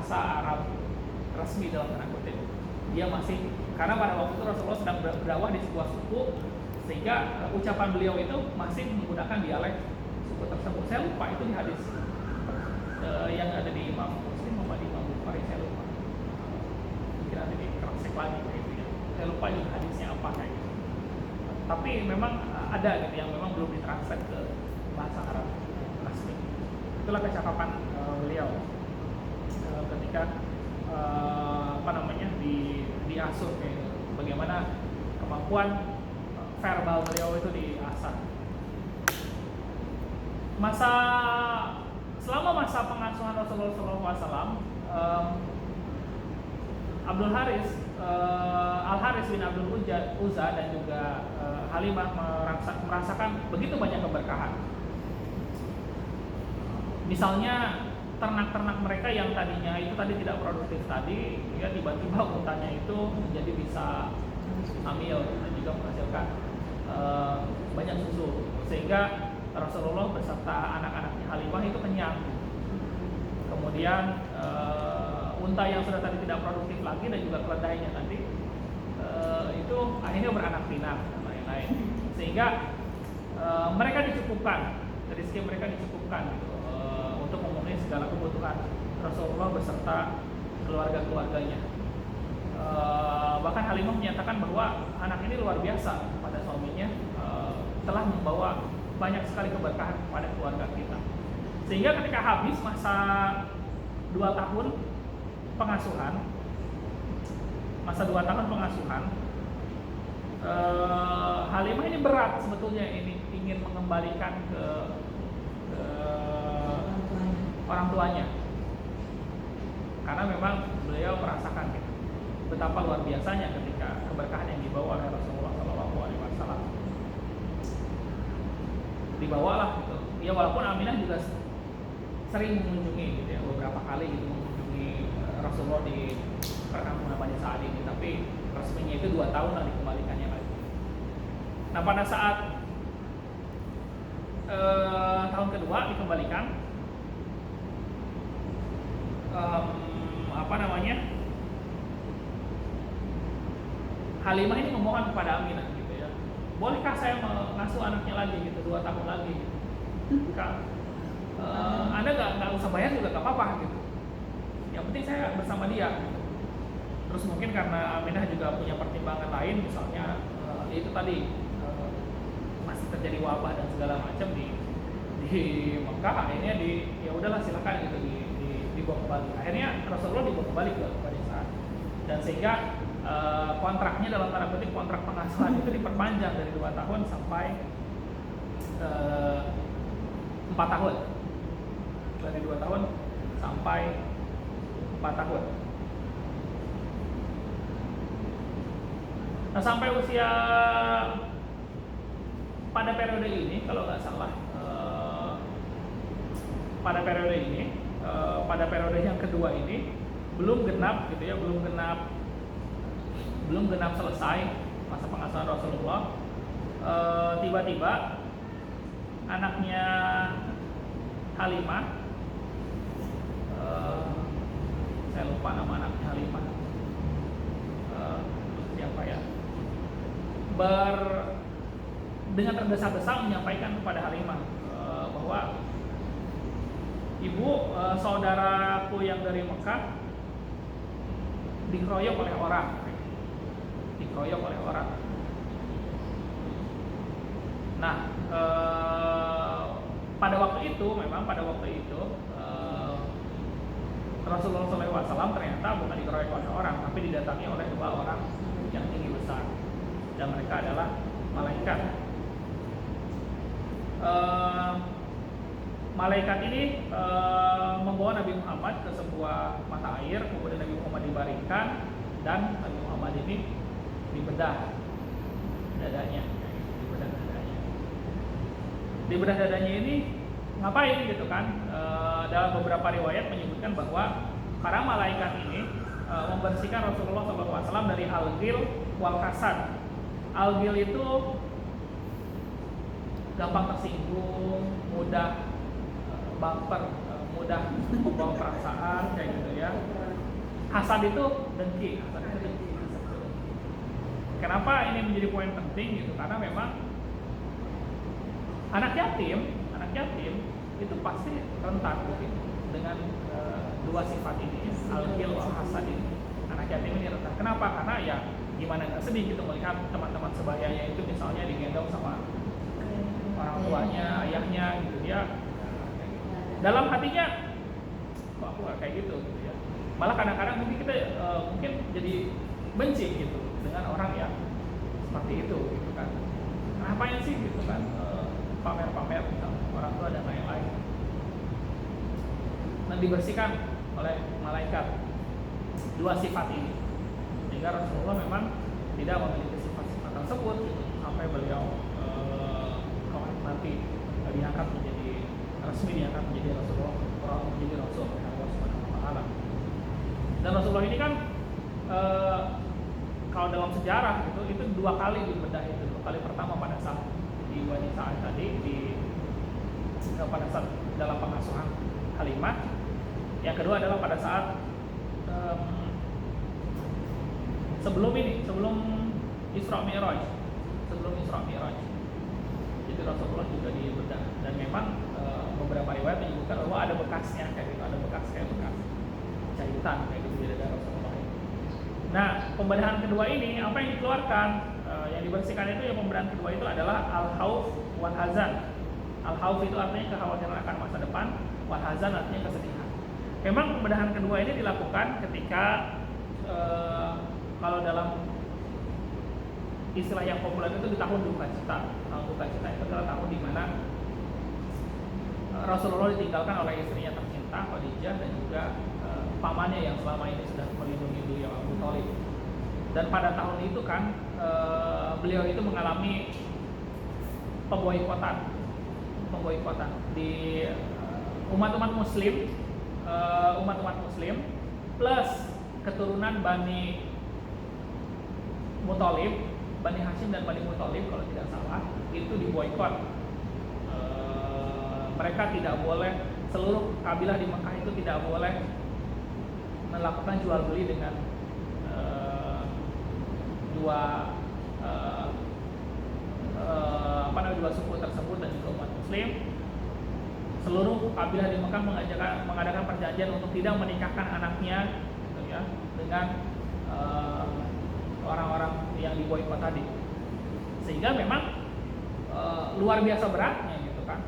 bahasa Arab resmi dalam tanda kutip. Dia masih, karena pada waktu itu Rasulullah sedang berdakwah di sebuah suku, sehingga ucapan beliau itu masih menggunakan dialek suku tersebut. Saya lupa itu di hadis yang ada di Imam Muslim sama di Imam Bukhari, saya lupa. Mungkin nanti dikersek lagi gitu ya. Saya lupa juga hadisnya apa kayak gitu. Tapi memang ada gitu yang memang belum ditranslate ke bahasa Arab resmi. Itulah kecakapan beliau ketika diasuh kayak gitu. Bagaimana kemampuan verbal beliau itu diasah. Selama masa pengasuhan Rasulullah SAW, Al Haris bin Abdul Uzza dan juga Halimah merasakan begitu banyak keberkahan. Misalnya ternak-ternak mereka yang tadinya itu tadi tidak produktif tadi, ya tiba-tiba untanya itu menjadi bisa hamil dan juga menghasilkan banyak susu, sehingga Rasulullah beserta anak-anaknya Halimah itu kenyang. Kemudian unta yang sudah tadi tidak produktif lagi dan juga keledainya tadi itu akhirnya beranak pinak dan lain-lain, sehingga mereka dicukupkan, dari segi mereka dicukupkan gitu, untuk memenuhi segala kebutuhan Rasulullah beserta keluarga-keluarganya. Bahkan Halimah menyatakan bahwa anak ini luar biasa pada suaminya, telah membawa banyak sekali keberkahan kepada keluarga kita. Sehingga ketika habis masa 2 tahun pengasuhan, Halimah ini berat sebetulnya, ini ingin mengembalikan ke orang tuanya, karena memang beliau merasakan gitu, betapa luar biasanya ketika keberkahan yang dibawa oleh Rasulullah SAW. Dibawalah gitu. Ya walaupun Aminah juga sering mengunjungi gitu ya, beberapa kali gitu mengunjungi Rasulullah di perkampungan Bani Sa'ad ini, tapi resminya itu 2 tahun lah dikembalikannya lagi. Nah pada saat tahun kedua dikembalikan, Halimah ini memohon kepada Aminah gitu ya, bolehkah saya mengasuh anaknya lagi gitu 2 tahun lagi gitu. Anda nggak usah bayar juga nggak apa-apa gitu, yang penting saya bersama dia gitu. Terus mungkin karena Aminah juga punya pertimbangan lain, misalnya itu tadi masih terjadi wabah dan segala macam di Mekah, akhirnya ya udahlah silakan gitu dibawa kembali. Akhirnya Rasulullah dibawa kembali ke Bani Sa'ad, dan sehingga kontraknya dalam tanda kutip kontrak pengasuhan itu diperpanjang dari 2 tahun sampai 4 tahun, dari 2 tahun sampai 4 tahun. Nah sampai usia pada periode ini, kalau nggak salah pada periode yang kedua ini belum genap gitu ya, belum genap selesai masa pengasuhan Rasulullah, tiba-tiba anaknya Halimah, saya lupa nama anaknya Halimah, siapa ya, dengan tergesa-gesa menyampaikan kepada Halimah bahwa ibu, saudaraku yang dari Mekah dikeroyok oleh orang. Nah, pada waktu itu Rasulullah SAW ternyata bukan dikeroyok oleh orang, tapi didatangi oleh 2 orang yang tinggi besar, dan mereka adalah malaikat. Malaikat ini membawa Nabi Muhammad ke sebuah mata air, kemudian Nabi Muhammad dibaringkan, dan Nabi Muhammad ini dibedah dadanya. Dibedah dadanya ini ngapain gitu kan? Dalam beberapa riwayat menyebutkan bahwa para malaikat ini membersihkan Rasulullah SAW dari al-ghil wal kasad. Al-ghil itu gampang tersinggung, mudah baper, mudah membawa perasaan kayak gitu ya. Hasad itu dengki, Kenapa ini menjadi poin penting gitu? Karena memang anak yatim itu pasti rentan gitu, dengan dua sifat ini, al-ghil wal hasad ini. Anak yatim ini rentan. Kenapa? Karena ya gimana nggak sedih gitu melihat teman-teman sebayanya itu misalnya digendong sama orang tuanya, ayahnya gitu, dia dalam hatinya kok aku gak kayak gitu ya. Malah kadang-kadang mungkin kita mungkin jadi benci gitu dengan orang yang seperti itu gitu kan. Ngapain sih gitu kan, pamer-pamer tentang orang tua dan lain-lain. Dan dibersihkan oleh malaikat dua sifat ini, sehingga Rasulullah memang tidak memiliki sifat-sifat tersebut gitu, sampai beliau nanti diangkat menjadi resmi, diangkat menjadi Rasulullah, menjadi Rasul Allah Subhanahu wa Ta'ala. Dan Rasulullah ini kan kalau dalam sejarah gitu, itu dua kali dibedah itu. Dua kali pertama pada saat di Wadi Sa'ad tadi, pada saat dalam pengasuhan Halimah. Yang kedua adalah pada saat sebelum Isra Mi'raj. Jadi Rasulullah juga dibedah, dan memang beberapa riwayat menyebutkan bahwa ada bekasnya kayak gitu, ada bekas jahitan kayak gitu di dada Rasulullah. Nah, pembedahan kedua ini apa yang dikeluarkan, yang dibersihkan itu, yang pembedahan kedua itu adalah al-khauf wal hazan. Al-khauf itu artinya kekhawatiran akan masa depan, wal hazan artinya kesedihan. Memang pembedahan kedua ini dilakukan ketika kalau dalam istilah yang populer itu di tahun duka cita. Tahun duka cita itu adalah tahun di mana Rasulullah ditinggalkan oleh istrinya tercinta Khadijah dan juga pamannya yang selama ini sudah melindungi beliau, Abu Thalib. Dan pada tahun itu kan beliau itu mengalami pemboikotan di umat-umat muslim plus keturunan Bani Muthalib, Bani Hashim dan Bani Muthalib kalau tidak salah, itu diboikot. Mereka tidak boleh, seluruh kabilah di Mekah itu tidak boleh melakukan jual beli dengan dua suku tersebut dan juga umat muslim. Seluruh kabilah di Mekah mengadakan perjanjian untuk tidak menikahkan anaknya gitu ya, dengan orang-orang yang diboikot tadi, sehingga memang luar biasa beratnya gitu kan.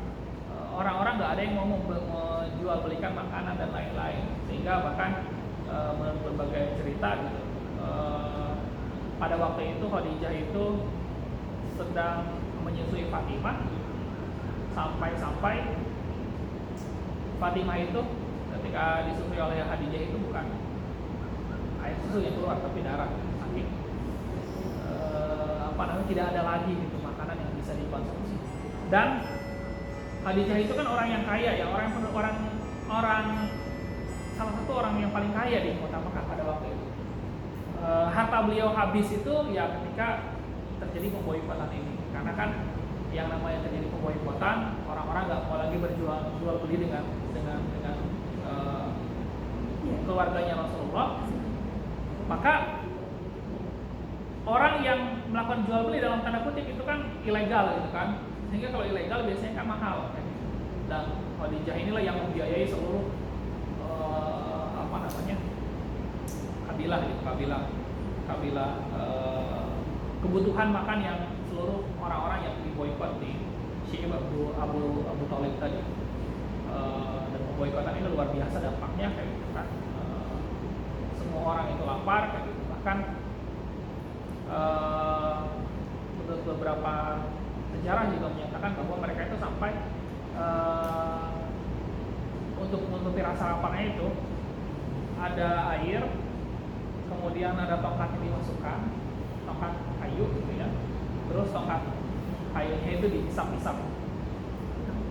Orang-orang nggak ada yang mau menjual belikan makanan dan lain-lain, sehingga bahkan menurut berbagai cerita gitu, pada waktu itu Khadijah itu sedang menyusui Fatimah, sampai Fatimah itu ketika disusui oleh Khadijah itu bukan air susu yang keluar tapi darah, saking tidak ada lagi gitu makanan yang bisa dikonsumsi. Dan Khadijah itu kan orang yang kaya ya, salah satu orang yang paling kaya di kota Mekah pada waktu itu. Harta beliau habis itu ya ketika terjadi pemboikotan ini, karena kan yang namanya terjadi pemboikotan, orang-orang nggak mau lagi jual beli dengan keluarganya Rasulullah. Maka orang yang melakukan jual beli dalam tanda kutip itu kan ilegal gitu kan, sehingga kalau ilegal biasanya kan mahal kan? Dan Khadijah inilah yang membiayai seluruh kabilah kebutuhan makan yang seluruh orang-orang yang diboikot di Syi'ib Abu Thalib tadi. Dan pemboikotan ini luar biasa dampaknya kayak gitu kan. Semua orang itu lapar kayak gitu. Bahkan menurut beberapa sejarah juga menyatakan bahwa mereka itu sampai untuk menutupi rasa laparnya itu ada air, kemudian ada tongkat yang dimasukkan, tongkat kayu gitu ya, terus tongkat kayunya itu dihisap-hisap,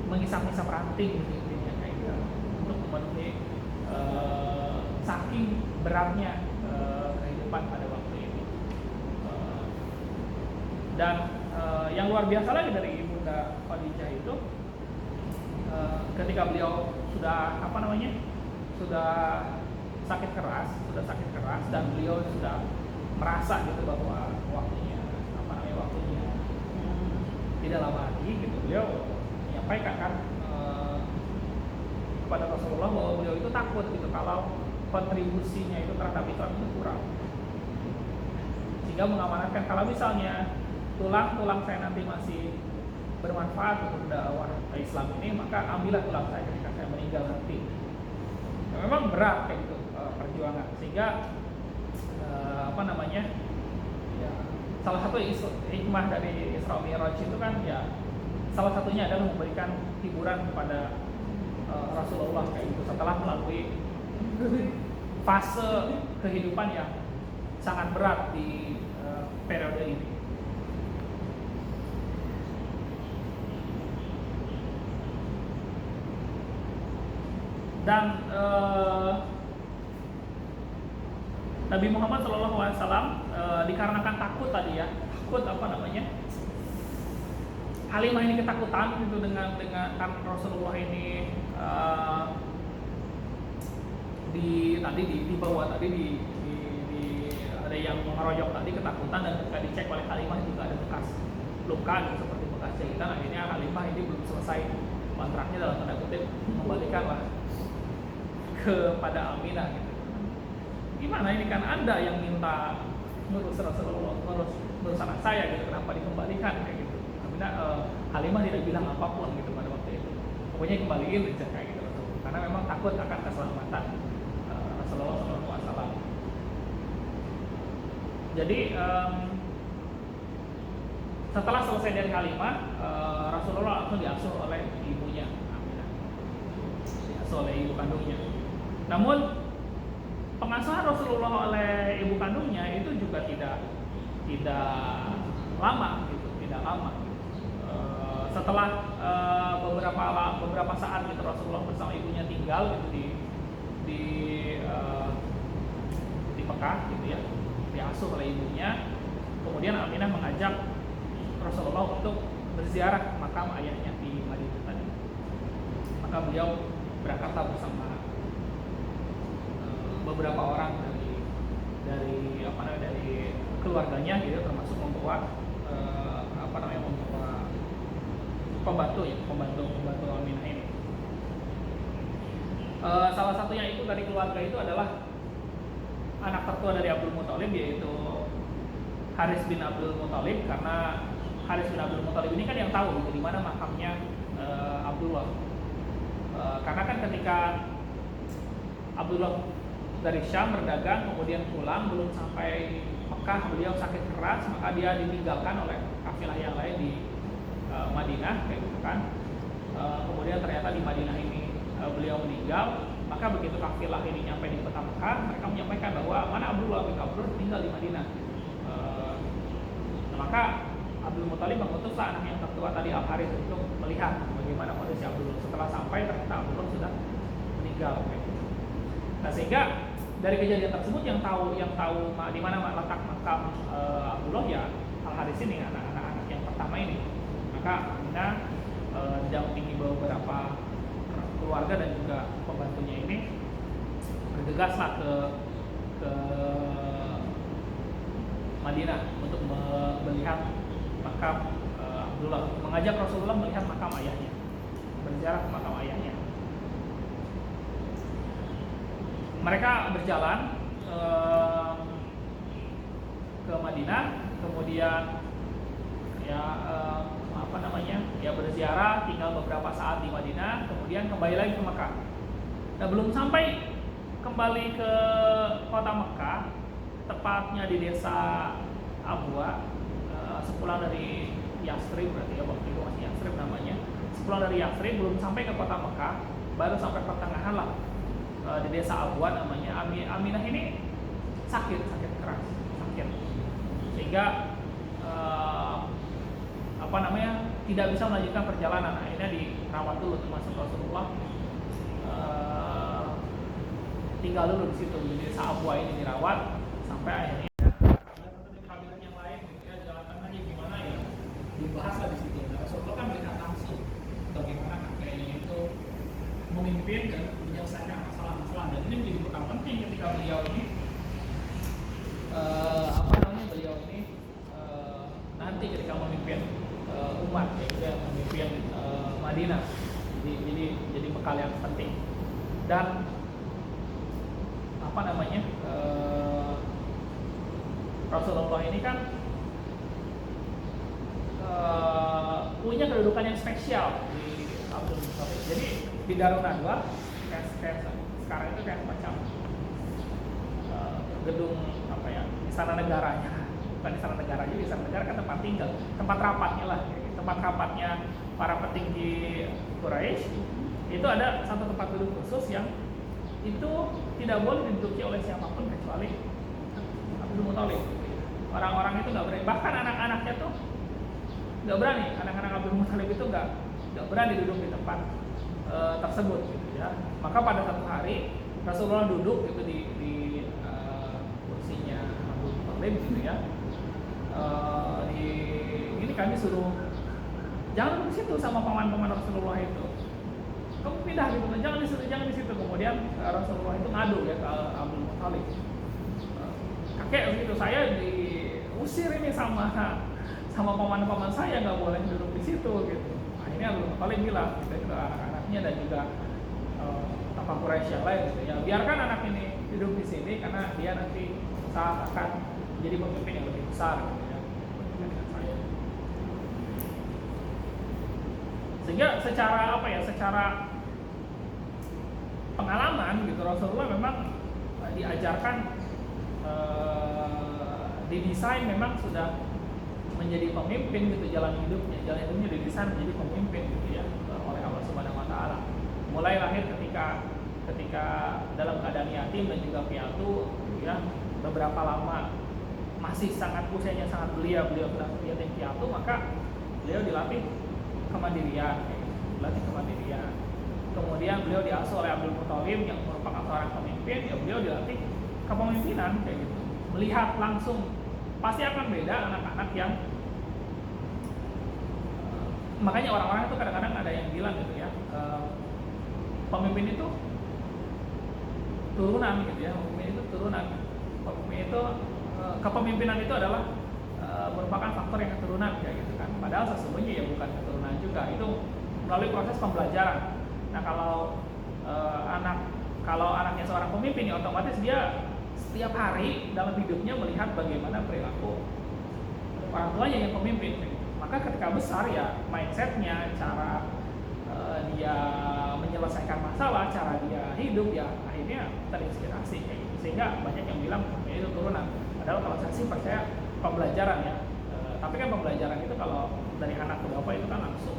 menghisap-hisap ranting gitu ya, kayak gitu, untuk memenuhi saking beratnya kehidupan pada waktu ini. Dan yang luar biasa lagi dari Ibunda Khadijah itu, ketika beliau sudah sudah sakit keras dan beliau sudah merasa gitu bahwa waktunya tidak lama lagi gitu, beliau menyampaikan kan kepada Rasulullah bahwa beliau itu takut gitu kalau kontribusinya itu terhadap Islam itu kurang, sehingga mengamanatkan kalau misalnya tulang saya nanti masih bermanfaat untuk dakwah Islam ini, maka ambillah tulang saya ketika saya meninggal nanti. Ya, memang berat kayak gitu perjuangan, sehingga ya, salah satu hikmah dari Isra Mi'raj itu kan ya salah satunya adalah memberikan hiburan kepada Rasulullah kayak gitu setelah melalui fase kehidupan yang sangat berat di periode ini. Dan Nabi Muhammad SAW dikarenakan takut tadi ya, Halimah ini ketakutan gitu dengan kan Rasulullah ini dibawa tadi ada yang mengeroyok tadi, ketakutan, dan ketika dicek oleh Halimah juga ada bekas luka gitu, seperti bekas jahitan. Akhirnya Halimah ini belum selesai kontraknya dalam tanda kutip membalikanlah kepada Aminah gitu. Gimana ini kan Anda yang minta ngurus Rasulullah, ngurus anak saya gitu, kenapa dikembalikan kayak gitu. Halimah tidak bilang apapun gitu pada waktu itu, pokoknya kembaliin aja kayak gitu, karena memang takut akan keselamatan Rasulullah SAW. Jadi setelah selesai dari Halimah, Rasulullah langsung diasuh oleh ibunya Aminah, diasuh oleh ibu kandungnya. Namun pengasuhan Rasulullah oleh ibu kandungnya itu juga tidak lama gitu, tidak lama. Setelah beberapa saat gitu Rasulullah bersama ibunya tinggal gitu di Mekah gitu ya, diasuh oleh ibunya. Kemudian Aminah mengajak Rasulullah untuk berziarah makam ayahnya di Madinah tadi. Maka beliau berangkatlah bersama beberapa orang dari keluarganya gitu, termasuk membawa pembantu Aminah ini. Salah satunya itu dari keluarga itu adalah anak tertua dari Abdul Muthalib, yaitu Haris bin Abdul Muthalib, karena Haris bin Abdul Muthalib ini kan yang tahu gitu, di mana makamnya Abdullah. Karena kan ketika Abdullah dari Syam berdagang kemudian pulang, belum sampai Mekah beliau sakit keras, maka dia ditinggalkan oleh kafilah yang lain di Madinah kayak gitu kan. Kemudian ternyata di Madinah ini beliau meninggal, maka begitu kafilah ini nyampe di kota Mekah, mereka menyampaikan bahwa mana Abdullah tinggal di Madinah. Maka Abdul Muthalib mengutuslah anak yang tertua tadi Al Harith untuk melihat bagaimana kondisi Abdullah. Setelah sampai ternyata Abdullah sudah meninggal kayak gitu. Nah, sehingga dari kejadian tersebut yang tahu di mana letak makam Abdullah ya Al Harith ini, anak-anak yang pertama ini. Maka Aminah didampingi beberapa keluarga dan juga pembantunya ini bergegaslah ke Madinah untuk melihat makam Abdullah, mengajak Rasulullah melihat makam ayahnya, berziarah ke makam ayahnya. Mereka berjalan ke Madinah, kemudian ya berziarah, tinggal beberapa saat di Madinah, kemudian kembali lagi ke Mekah. Nah, belum sampai kembali ke kota Mekah, tepatnya di desa Abwa, sepulang dari Yasrib, berarti ya waktu itu masih Yasrib namanya. Sepulang dari Yasrib, belum sampai ke kota Mekah, baru sampai pertengahan lah di desa Abwa namanya. Aminah ini sakit keras, sehingga tidak bisa melanjutkan perjalanan. Akhirnya dirawat dulu, termasuk Rasulullah tinggal dulu di situ di desa Abwa ini, dirawat sampai akhirnya kabinet yang lain gitu ya, jalan tengahnya gimana ya dibahas lah di situ. Nah, Rasulullah kan melihat langsung bagaimana kakeknya itu memimpin dan menyelesaikan masalah-masalah. Dan ini menjadi bekal penting ketika beliau ini beliau ini nanti ketika memimpin umat, ya, memimpin Madinah. Jadi bekal yang penting. Dan Rasulullah ini kan punya kedudukan yang spesial di Abdul Muthalib. Jadi di Darun Nadwa kayak sekarang itu kayak semacam gedung istana negaranya, bukan istana negara, jadi istana negara kan tempat tinggal, tempat rapatnya lah, tempat rapatnya para petinggi Quraisy. Itu ada satu tempat duduk khusus yang itu tidak boleh diduduki oleh siapapun kecuali Abdul Muthalib. Orang-orang itu nggak berani, bahkan anak-anaknya tuh nggak berani, anak-anak Abdul Muthalib itu nggak berani duduk di tempat tersebut, gitu ya. Maka pada satu hari Rasulullah duduk gitu di kursinya Abdul Muthalib, gitu ya. Ini kami suruh jangan duduk di situ sama paman-paman Rasulullah itu. Kamu pindah gitu, jangan di situ. Kemudian Rasulullah itu ngadu ya ke Abdul Muthalib. Kakek begitu, saya diusir ini sama paman-paman saya, nggak boleh duduk di situ gitu. Akhirnya Abdul Muthalib bilang gitu ke anak-anaknya dan juga tokoh Quraisy yang lain gitu ya, biarkan anak ini duduk di sini karena dia nanti saat akan jadi pemimpin yang lebih besar gitu ya, dengan saya. Sehingga secara pengalaman gitu Rasulullah memang diajarkan, didesain memang sudah menjadi pemimpin gitu, jalan hidupnya didesain menjadi pemimpin gitu ya oleh Allah Subhanahu wa taala. Mulai lahir ketika dalam keadaan yatim dan juga piatu gitu ya, beberapa lama masih usianya sangat belia, beliau sudah yatim piatu, maka beliau dilatih kemandirian. Kemudian beliau diasuh oleh Abdul Muthalib yang merupakan seorang pemimpin, ya beliau dilatih kepemimpinan kayak gitu. Melihat langsung pasti akan beda anak-anak yang makanya orang-orang itu kadang-kadang ada yang bilang gitu ya, pemimpin itu turunan gitu ya, kepemimpinan itu adalah merupakan faktor yang keturunan kayak gitu kan. Padahal sesungguhnya ya bukan keturunan juga, itu melalui proses pembelajaran. Nah kalau anaknya seorang pemimpin ya otomatis dia setiap hari dalam hidupnya melihat bagaimana perilaku orang tuanya yang pemimpin. Maka ketika besar ya mindsetnya, cara dia menyelesaikan masalah, cara dia hidup ya akhirnya terinspirasi kayak gitu. Sehingga banyak yang bilang ya itu turunan. Padahal kalau saya sih percaya pembelajaran ya. Tapi kan pembelajaran itu kalau dari anak ke bapak itu kan langsung.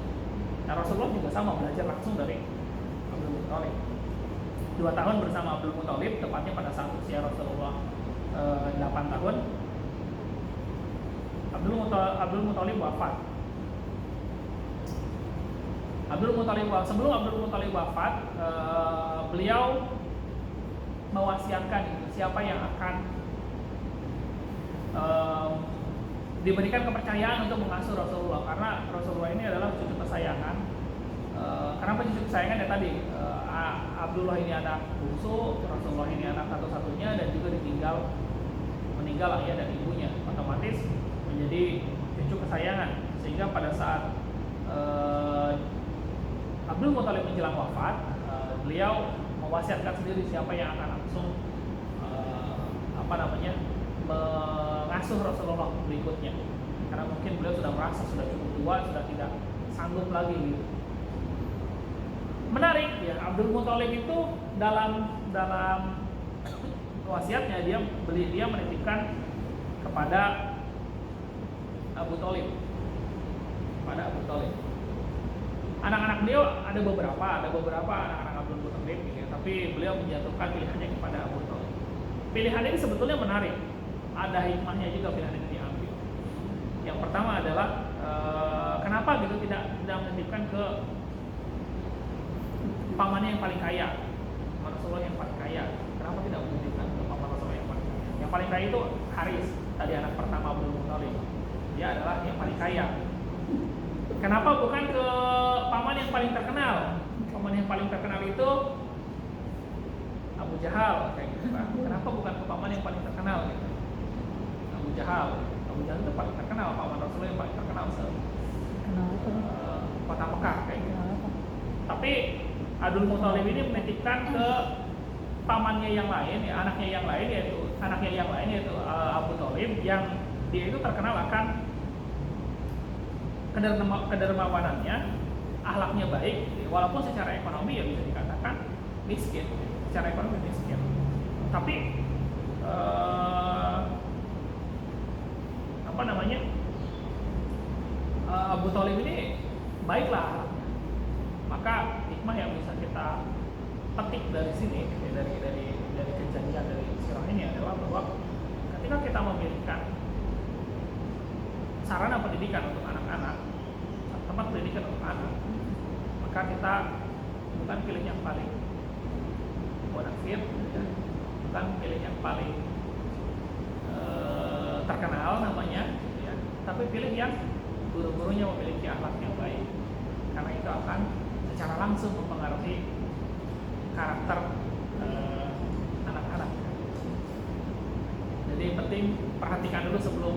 Nah Rasulullah juga sama, belajar langsung dari Abdul Muthalib. 2 tahun bersama Abdul Muthalib, tepatnya pada saat usia Rasulullah 8 tahun, Abdul Muthalib wafat. Sebelum Abdul Muthalib wafat, beliau mewasiatkan siapa yang akan diberikan kepercayaan untuk mengasuh Rasulullah, karena Rasulullah ini adalah cucu kesayangan. Kenapa cucu kesayangan ya tadi? Abdullah ini anak bungsu, Rasulullah ini anak satu-satunya, dan juga meninggal ayah dan ibunya, otomatis menjadi cucu kesayangan. Sehingga pada saat Abdul Muthalib menjelang wafat, beliau mewasiatkan sendiri siapa yang akan langsung mengasuh Rasulullah berikutnya, karena mungkin beliau sudah merasa sudah cukup tua, sudah tidak sanggup lagi gitu. Menarik ya, Abdul Muthalib itu dalam wasiatnya dia menitipkan kepada Abu Thalib. Anak-anak beliau ada beberapa anak-anak Abdul Muthalib gitu, tapi beliau menjatuhkan pilihannya kepada Abu Thalib. Pilihan ini sebetulnya menarik, ada hikmahnya juga pilihan ini diambil. Yang pertama adalah kenapa gitu tidak menitipkan ke pamannya yang paling kaya, Rasulullah yang paling kaya. Kenapa tidak menitipkan ke paman Rasulullah yang paling kaya? Yang paling kaya itu Haris, tadi anak pertama Abdul Muthalib. Dia adalah yang paling kaya. Kenapa bukan ke paman yang paling terkenal, paman yang paling terkenal itu Abu Jahal kayak gitu kan. Kenapa bukan ke paman yang paling terkenal gitu? Abu Jahal itu paling terkenal, paman Rasulullah yang paling terkenal kota Mekah kayak gitu. Tapi Abdul Muthalib ini menitipkan ke pamannya yang lain, ya, anaknya yang lain yaitu Abu Thalib, yang dia itu terkenal akan kedermawanannya, akhlaknya baik, walaupun secara ekonomi ya bisa dikatakan miskin, secara ekonomi miskin. Tapi Abu Thalib ini baiklah akhlaknya. Maka hikmah yang bisa kita petik dari sini, dari kejadian dari sirah ini adalah bahwa ketika kita memilihkan sarana pendidikan untuk anak-anak, tempat pendidikan untuk anak, maka kita bukan pilih yang paling bonafit, bukan pilih yang paling terkenal namanya, ya, tapi pilih yang guru-gurunya memiliki akhlak yang baik, karena itu akan secara langsung mempengaruhi karakter anak-anak. Jadi penting perhatikan dulu sebelum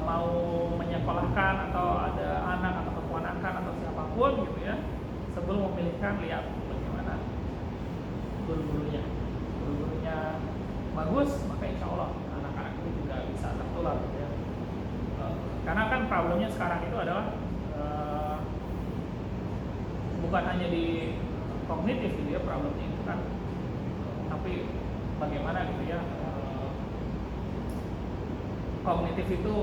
mau menyekolahkan atau ada anak atau keponakan atau siapapun gitu ya, sebelum memilihkan lihat bagaimana guru-gurunya bagus, maka insya Allah anak-anak itu juga bisa tertular gitu ya. Karena kan problemnya sekarang itu adalah bukan hanya di kognitif gitu ya problemnya itu kan, tapi bagaimana gitu ya, kognitif itu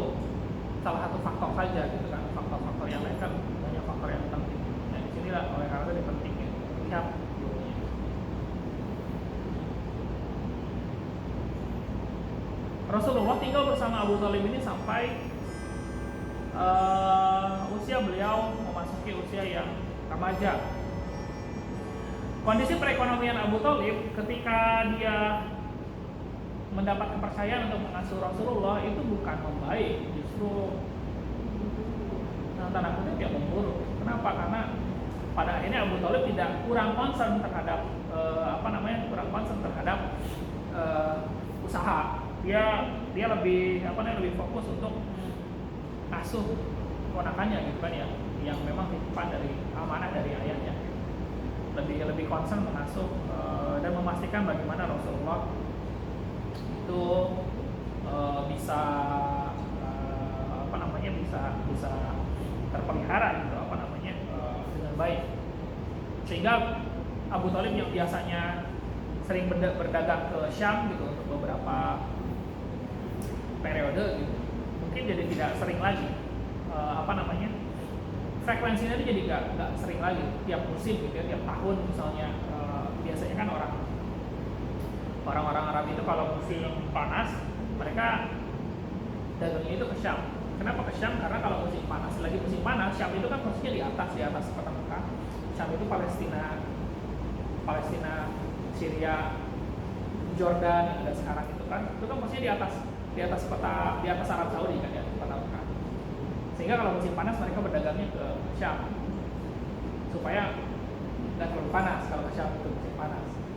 salah satu faktor saja gitu kan, faktor-faktor yang lain kan banyak faktor yang penting. Nah di sinilah oleh karena itu pentingnya lihat gurunya. Rasulullah tinggal bersama Abu Thalib ini sampai usia beliau memasuki usia yang remaja. Kondisi perekonomian Abu Thalib ketika dia mendapat kepercayaan untuk mengasuh Rasulullah itu bukan membaik, justru tanda kutip ya memburuk. Kenapa? Karena pada akhirnya Abu Thalib kurang concern terhadap usaha. Dia lebih fokus untuk asuh ponakannya gitu kan ya, yang memang titipan dari amanah dari ayahnya. Lebih concern mengasuh dan memastikan bagaimana Rasulullah itu bisa bisa terpelihara gitu dengan baik, sehingga Abu Thalib yang biasanya sering berdagang ke Syam gitu untuk beberapa periode gitu, mungkin jadi tidak sering lagi frekuensinya itu jadi nggak sering lagi tiap musim gitu ya, tiap tahun misalnya. Biasanya kan orang-orang Arab itu kalau musim panas mereka dagangnya itu ke Syam. Kenapa ke Syam? Karena kalau musim panas, Syam itu kan posisinya di atas kota Mekah. Syam itu Palestina, Syria, Jordan yang ada sekarang itu kan posisinya di atas Arab Saudi kan ya, kota Mekah. Sehingga kalau musim panas mereka berdagangnya ke Syam supaya nggak terlalu panas. Kalau ke Syam itu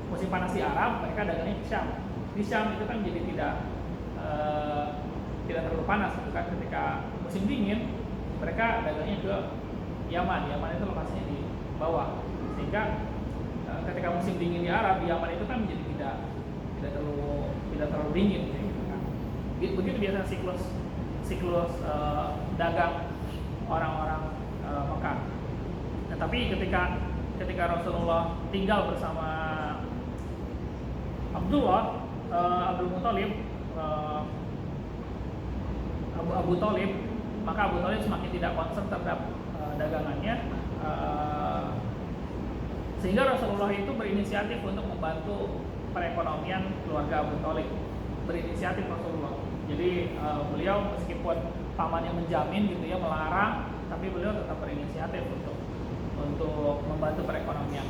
musim panas di Arab, mereka dagangnya ke Syam. Di Syam itu kan jadi tidak terlalu panas gitu kan. Ketika musim dingin, mereka dagangnya ke Yaman. Yaman itu lokasinya di bawah, sehingga ketika musim dingin di Arab, di Yaman itu kan menjadi tidak terlalu dingin gitu kan. Begitu biasa siklus dagang orang-orang Mekah. Nah, tapi ketika Rasulullah tinggal bersama Abdul Muthalib, Abu Thalib, maka Abu Thalib semakin tidak concern terhadap dagangannya, sehingga Rasulullah itu berinisiatif untuk membantu perekonomian keluarga Abu Thalib. Berinisiatif Rasulullah. Jadi beliau meskipun pamannya menjamin gitu ya, melarang, tapi beliau tetap berinisiatif untuk membantu perekonomian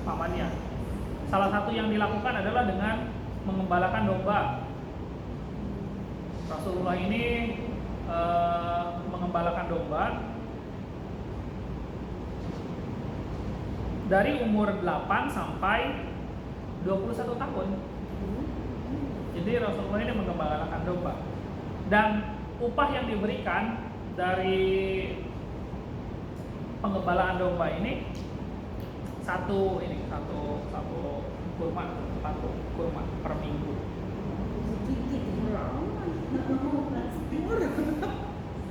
pamannya. Salah satu yang dilakukan adalah dengan mengembalakan domba. Rasulullah ini mengembalakan domba dari umur 8 sampai 21 tahun. Jadi Rasulullah ini menggembalakan domba. Dan upah yang diberikan dari penggembalaan domba ini satu kurma per minggu.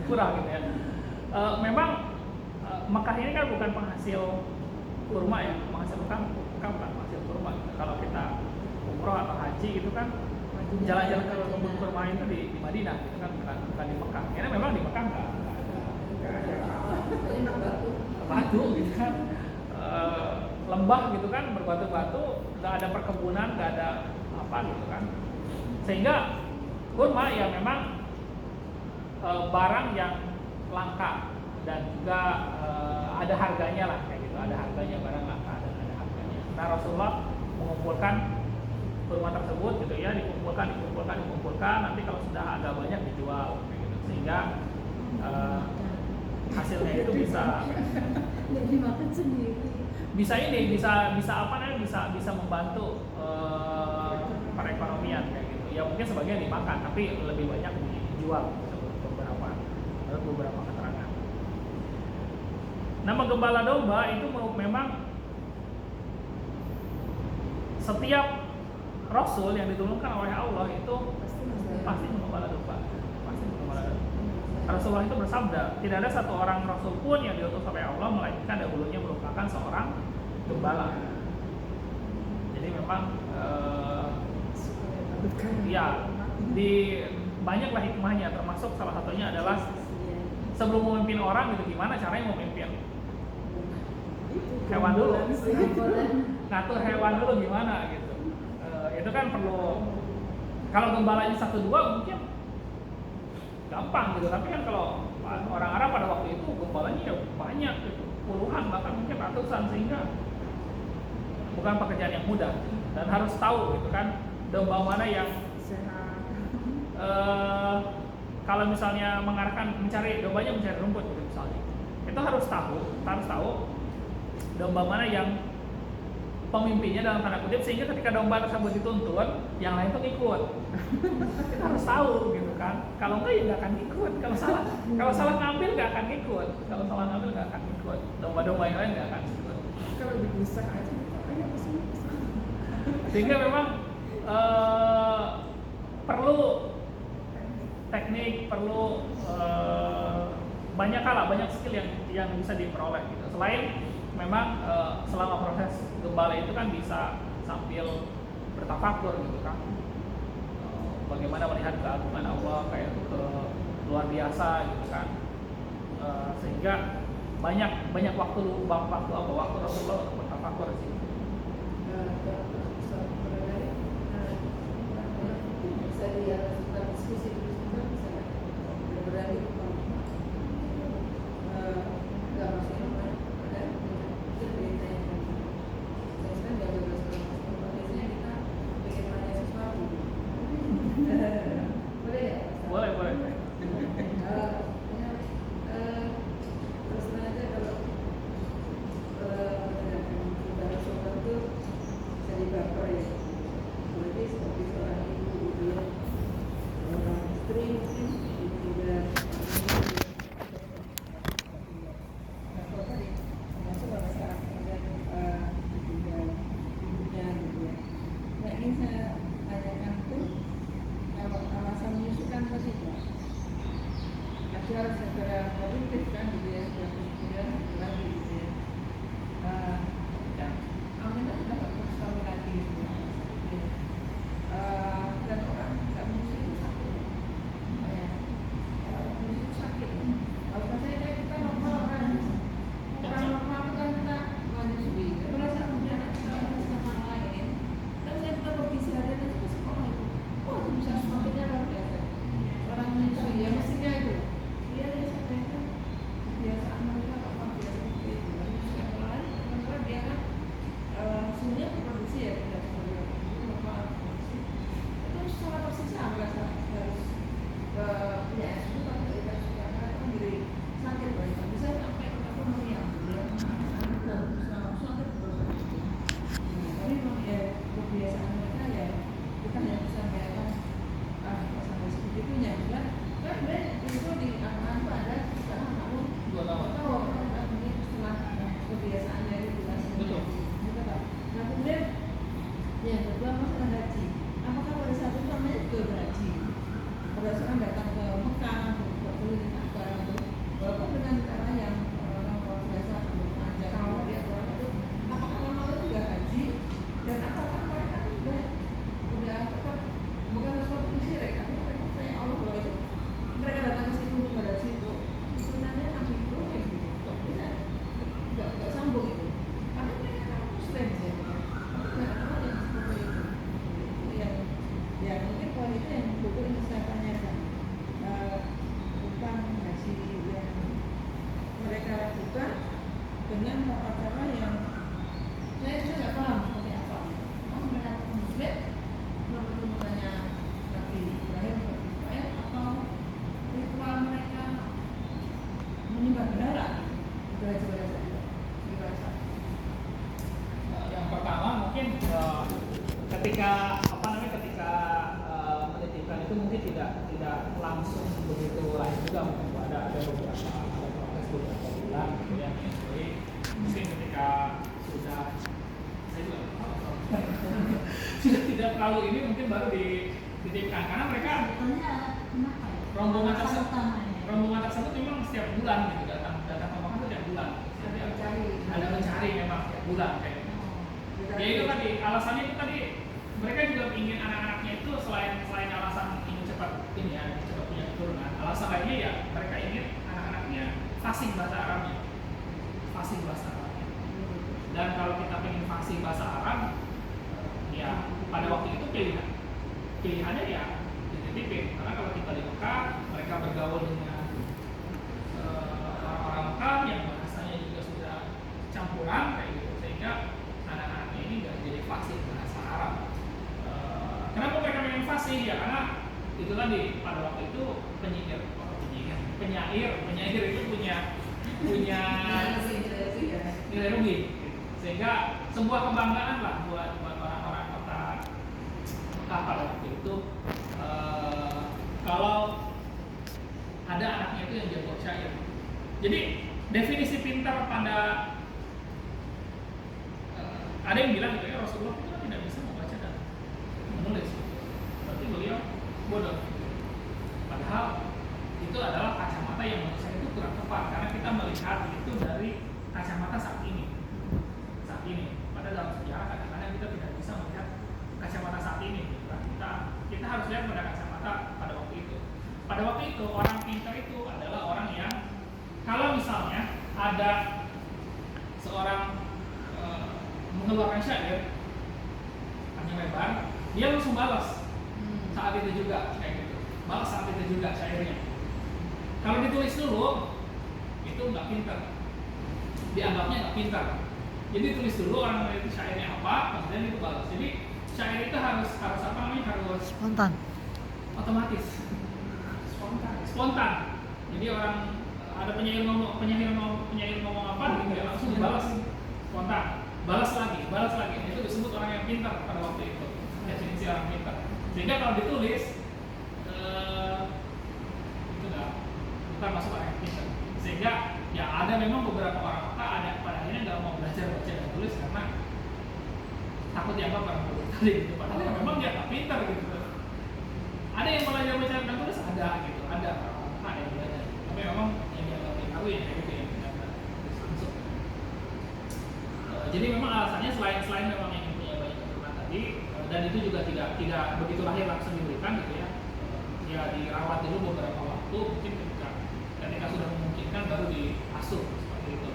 Kurang gitu ya. Memang Mekah ini kan bukan penghasil kurma ya, bukan penghasil kurma. Kalau kita umroh atau haji itu kan jalan-jalan ke kebun kurma itu di Madinah, itu kan bukan di Mekah. Karena memang di Mekah nggak ada batu gitu kan, lembah gitu kan, berbatu-batu, nggak ada perkebunan, nggak ada apa gitu kan. Sehingga kurma ya memang barang yang langka dan juga ada harganya lah kayak gitu, ada harganya, barang langka dan ada harganya. Nah Rasulullah mengumpulkan kurma tersebut gitu ya, dikumpulkan, nanti kalau sudah agak banyak dijual kayak gitu, sehingga hasilnya itu bisa dimakan sendiri. Bisa apa namanya, bisa membantu perekonomian kayak gitu. Ya mungkin sebagian dimakan, tapi lebih banyak dijual beberapa keterangan. Nah, menggembala domba itu memang setiap rasul yang diturunkan oleh Allah itu pasti menggembala domba. Rasulullah itu bersabda, tidak ada satu orang rasul pun yang diutus oleh Allah melainkan dahulunya merupakan seorang gembala. Jadi memang ya banyaklah hikmahnya, termasuk salah satunya adalah sebelum memimpin orang gitu, gimana caranya memimpin hewan dulu, ngatur hewan dulu gimana gitu. Itu kan perlu, kalau gembalanya 1-2 mungkin gampang gitu, tapi kan kalau orang Arab pada waktu itu gembalanya ya banyak gitu, puluhan bahkan mungkin ratusan, sehingga bukan pekerjaan yang mudah dan harus tahu gitu kan domba mana yang kalau misalnya mencari rumput gitu misalnya, itu harus tahu domba mana yang pemimpinnya dalam tanda kutip, sehingga ketika domba tersebut dituntun, yang lain tuh ngikut. Kita harus tahu gitu kan. Kalau enggak ya nggak akan ngikut. Kalau salah ngambil nggak akan ngikut. Domba-domba yang lain nggak akan ngikut. Kalau dibusak aja, ayo pesan. Sehingga memang perlu teknik, perlu banyak skill yang bisa diperoleh gitu. Selain memang selama proses gembala itu kan bisa sambil bertafakur gitu kan, bagaimana melihat keagungan Allah kayak luar biasa gitu kan, sehingga banyak waktu Rasulullah untuk bertafakur sih. Bisa dilakukan diskusi bisa berani nggak maksudnya ada cerita yang saya kan nggak bebas biasanya kita bikin nanya sesuatu boleh ya? Boleh. Terus aja kalau kita Rasulullah itu bisa dibaper ya, berarti seperti seorang ibu gitu ya, orang istri mungkin juga harus segera produktif kan gitu ya, kemudian lagi gitu ya. Amin dapat suami lagi gitu ya. Dan orang nggak mesti itu sakit, mesti sakit. Kalau misalnya kita normal orang normal kan kita menyusui, merasa kemudian sama lain, dan kita berkisah dan itu sekolah itu, itu bisa suaminya luar biasa. Orang menyusui ya mestinya itu. Dia sampaikan kebiasaan mereka apa biasa seperti itu. Yang lain, dia kan suhunya produksi ya tidak jadwal masalah haji. Apakah pada saat itu namanya juga berhaji? Pada saat datang ke Mekah, berkeliling Ka'bah itu, walaupun dengan cara yang orang biasa mengajak di aturan itu, apakah memang itu juga haji? Dan apakah mereka udah tetap bukan sesuatu syirik, tapi mereka percaya Allah bahwa itu mereka datang ke situ pada situ sebenarnya nabi itu yang gitu, bisa nggak sambung itu. Karena mereka kan Muslim ya, tapi nggak ada yang seperti itu. Itu yang ya mungkin poin itu yang betul yang saya tanyakan. Bukan haji yang mereka lakukan dengan cara yang saya juga nggak paham seperti apa. Oh mereka Muslim seperti misalnya Nabi Ibrahim, Nabi Ismail, atau ritual mereka menyembah berhala itu aja dibaca. Yang pertama mungkin ketika menitipkan itu mungkin tidak langsung begitu lahir juga, mungkin ada beberapa proses beberapa bulan gitu ya. Jadi mungkin ketika sudah saya juga nggak tahu, sudah tidak terlalu ini mungkin baru dititipkan, karena mereka rombongan tersebut memang setiap bulan gitu datang ke Mekah setiap bulan. Ada mencari memang setiap bulan kayak gitu. Ya itu tadi alasannya itu tadi mereka juga ingin anak-anaknya itu selain alasan ingin cepat punya keturunan, alasan lainnya ya mereka ingin anak-anaknya fasih bahasa Arabnya. Dan kalau kita ingin fasih bahasa Arab, ya pada waktu itu pilihannya ya dititipin, karena kalau kita di Mekah mereka bergaul dengan orang-orang Mekah yang bahasanya juga sudah campuran kayak gitu, sehingga anak-anaknya ini nggak jadi fasih bahasa Arab. Kenapa mereka pengen fasih? Ya karena itu tadi pada waktu itu penyair itu punya nilai rugi, sehingga sebuah kebanggaan lah buat orang-orang kota Mekah pada waktu itu. Kalau ada anaknya itu yang jago syair. Jadi definisi pintar pada ada yang bilang gitu ya, Rasulullah itu kan tidak bisa membaca dan menulis, berarti beliau bodoh. Padahal itu adalah kacamata yang menurut saya itu kurang tepat, karena kita melihat itu dari kacamata saat ini. Pada dalam sejarah kadang-kadang kita tidak bisa melihat kacamata saat ini. Kita harus lihat pada kacamata pada waktu itu. Pada waktu itu orang pintar itu adalah orang yang kalau misalnya ada seorang mengeluarkan syair panjang lebar, dia langsung balas saat itu juga kayak gitu. Balas saat itu juga syairnya. Kalau ditulis dulu itu nggak pintar, dianggapnya nggak pintar. Jadi tulis dulu orang itu syairnya apa, kemudian itu balas. Jadi syair itu harus apa namanya, harus spontan, otomatis, spontan. Jadi orang ada penyair ngomong apa, dia langsung dibalas spontan. Balas lagi. Itu disebut orang yang pintar pada waktu itu. Definisi orang pintar. Sehingga kalau ditulis itu bukan masuk orang yang pintar. Sehingga ya ada memang beberapa orang ada pada akhirnya nggak mau belajar baca dan tulis karena takut dianggap orang bodoh tadi gitu. Padahal ya memang dia nggak pintar gitu. Ada yang belajar baca dan tulis, ada gitu, ada yang belajar. Tapi memang yang dianggap pintar ya gitu yang benar-benar langsung. Jadi memang alasannya selain memang ingin punya banyak keturunan tadi, dan itu juga tidak begitu lahir langsung diberikan gitu ya. Ya dirawat dulu beberapa waktu, mungkin ketika sudah memungkinkan baru diasuh seperti itu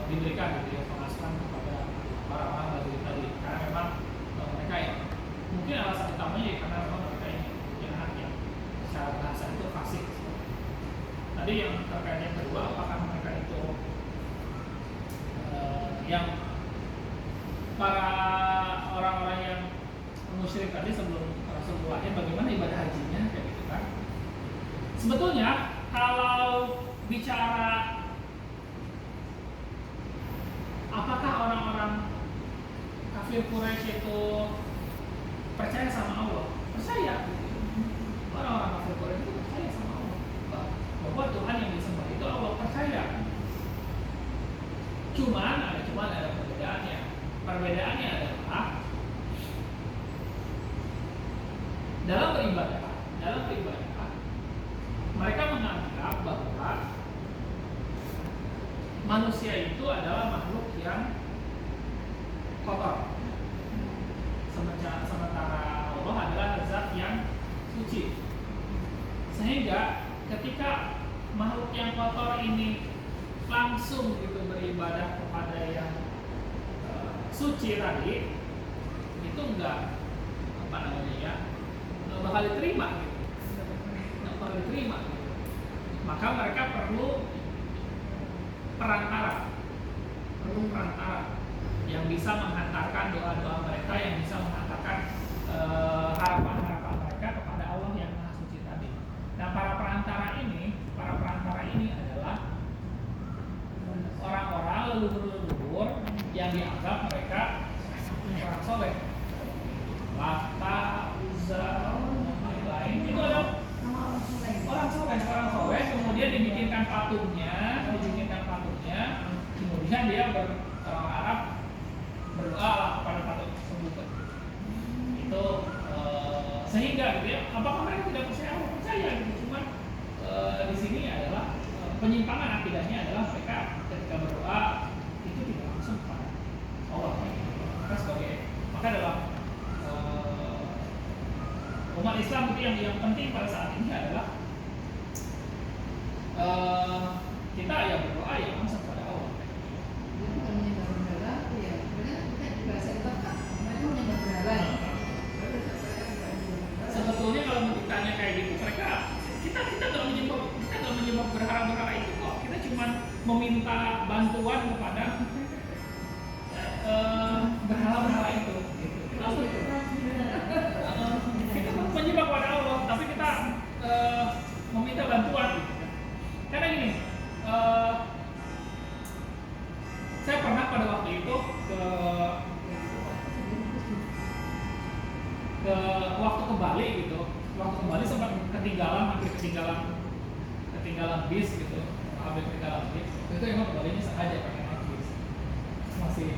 diberikan gitu ya, pengasuhan kepada para orang baru tadi, karena memang mereka yang mungkin alasan utamanya ya karena memang mereka yang punya anak yang secara bahasa itu fasih. Tadi yang terkait yang kedua, apakah mereka itu yang para orang-orang yang musyrik tadi sebelum Rasulullah bagaimana ibadah hajinya kayak gitu kan? Sebetulnya kalau bicara apakah orang-orang kafir Quraisy itu percaya sama Allah? Percaya. Orang-orang kafir Quraisy itu percaya sama Allah, bahwa Tuhan yang disembah itu Allah, percaya. Cuman ada perbedaannya. Perbedaannya adalah dalam beribadah, mereka menganggap bahwa manusia itu adalah makhluk yang kotor, sementara Allah adalah zat yang suci. Sehingga ketika makhluk yang kotor ini langsung gitu beribadah kepada yang suci tadi, itu enggak bakal diterima gitu. Nggak bakal diterima gitu. Maka mereka perlu perantara yang bisa menghantarkan doa-doa mereka, yang bisa menghantarkan harapan-harapan mereka kepada Allah yang Maha Suci tadi. Nah, para perantara ini adalah orang-orang leluhur yang dianggap mereka orang soleh. Lata, Uzza, dan lain itu adalah orang soleh. Kemudian dibikinkan patungnya, kemudian dia orang Arab berdoa lah kepada patung tersebut. Itu sehingga gitu ya, apakah mereka tidak percaya gitu, cuman di sini adalah penyimpangan akidahnya adalah mereka ketika berdoa itu tidak langsung kepada Allah. Maka dalam umat Islam itu yang penting pada saat ini adalah kita ya berdoa ya langsung pada Allah. Sebetulnya kalau ditanya kayak gitu, kita nggak menyebab berhala itu kok. Kita cuma meminta bantuan kepada berhala itu. Gitu. Kita menyembah kepada Allah, tapi kita meminta bantuan. Gitu. Karena gini, saya pernah pada waktu itu waktu ke Bali gitu, sempat hampir ketinggalan bis gitu, itu emang ke Balinya sengaja pengen naik bis, masih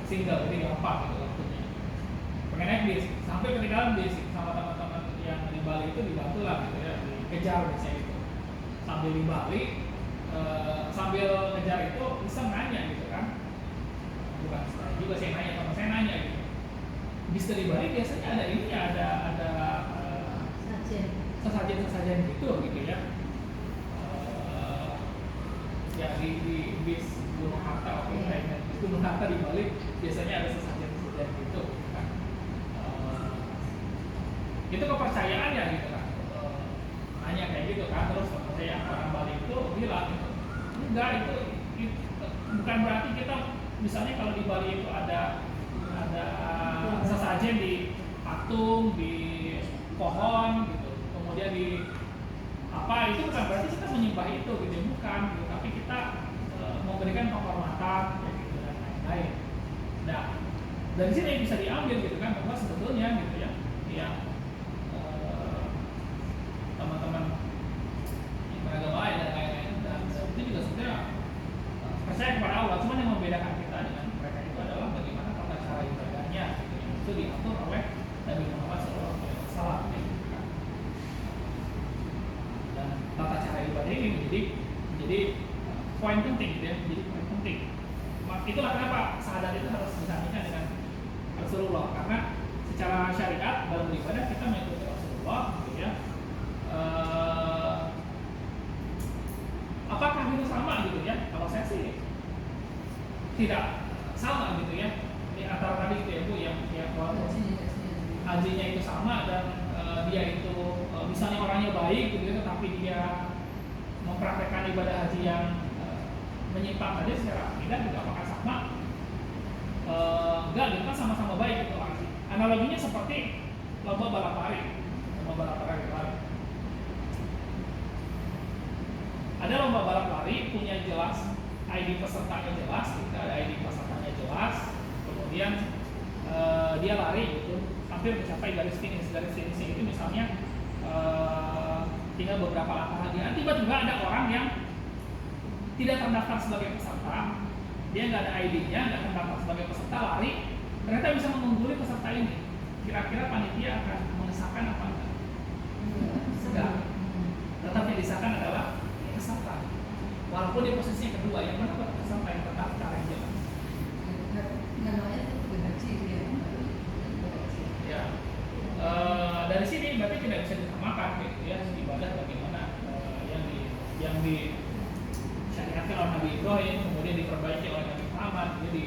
single jadi gampang gitu waktunya, pengen naik bis, sampai ketinggalan bis sama teman-teman yang di Bali itu dibantu lah gitu ya, dikejar biasanya itu, sambil di Bali sambil kejar itu bisa nanya gitu kan, bukan saya juga saya nanya, teman saya nanya gitu. Bis dari Bali biasanya ada ini ada sesajen gitu ya. Ya di bis Gunung Harta Gunung Harta di Bali biasanya ada sesajen gitu kan. Itu kepercayaan ya gitu kan. Nanya kayak gitu kan, terus yang orang Bali itu bilang gitu, enggak itu bukan berarti kita misalnya kalau di Bali itu ada sesajen di patung, di pohon gitu, kemudian di apa, itu bukan berarti kita menyembah itu gitu, bukan gitu, tapi kita memberikan penghormatan gitu dan lain-lain. Nah, dari sini bisa diambil gitu kan bahwa sebetulnya gitu ya, yang teman-teman yang beragama lain dan lain-lain, dan itu juga sebenarnya percaya kepada Allah, cuman yang membedakan kita dengan mereka itu adalah bagaimana tata cara ibadahnya gitu, yang itu diatur oleh Nabi Muhammad SAW gitu kan. Dan tata cara ibadah ini menjadi poin penting gitu ya, menjadi poin penting. Itulah kenapa syahadat itu harus disandingkan dengan Rasulullah, karena secara syariat dalam beribadah kita mengikuti Rasulullah gitu ya. Apakah itu sama gitu ya? Kalau saya sih tidak sama gitu ya. Ini antara tadi itu ya Bu yang hajinya itu sama dan dia itu misalnya orangnya baik gitu ya, tetapi dia mempraktekkan ibadah haji yang menyimpang tadi secara akidah juga apakah sama? Enggak, gitu kan sama-sama baik gitu orang. Analoginya seperti lomba balap lari. Ada lomba balap lari punya jelas ID pesertanya jelas, ada ID pesertanya jelas, kemudian dia lari gitu, hampir mencapai garis finish. Garis finishnya itu misalnya tinggal beberapa langkah lagi. Tiba-tiba ada orang yang tidak terdaftar sebagai peserta, dia nggak ada ID-nya, nggak terdaftar sebagai peserta, lari, ternyata bisa mengungguli peserta ini. Kira-kira panitia akan mengesahkan apa enggak? dari sini berarti tidak bisa disamakan gitu ya, ibadah bagaimana yang disyariatkan oleh Nabi Ibrahim kemudian diperbaiki oleh Nabi Muhammad, jadi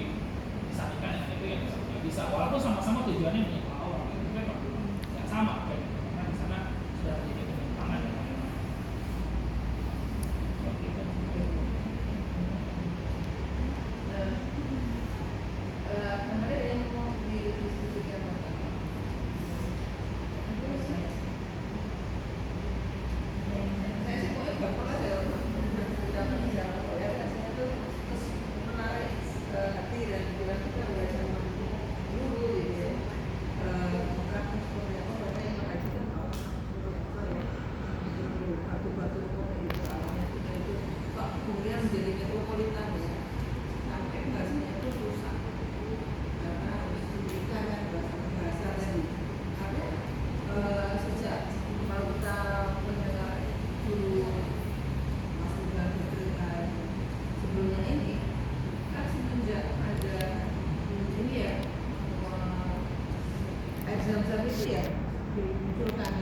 disandingkan dengan itu yang nggak bisa, walaupun sama-sama tujuannya menyembah Allah gitu, tapi nggak sama kayak gitu. Karena di sana sudah terjadi penyimpangan dan lain-lain. Seperti itu. Kemarin yang mau didiskusikan apa? Saya sih pokoknya nggak pernah saya dapat bicara ya, rasanya tuh terus menarik hati dan bilang kita belajar dulu gitu ya. Praktis seperti apa mereka yang mengajukan batu-batu itu alamnya kita itu Pak kemudian menjadi metropolitan ya, sampai bahasanya itu rusak karena harus diberikan kan bahasa tadi. Tapi sejak kalau kita mendengar dulu masuk dalam bercerita sebelumnya ini kan semenjak ada ini ya air zam-zam itu ya dimunculkan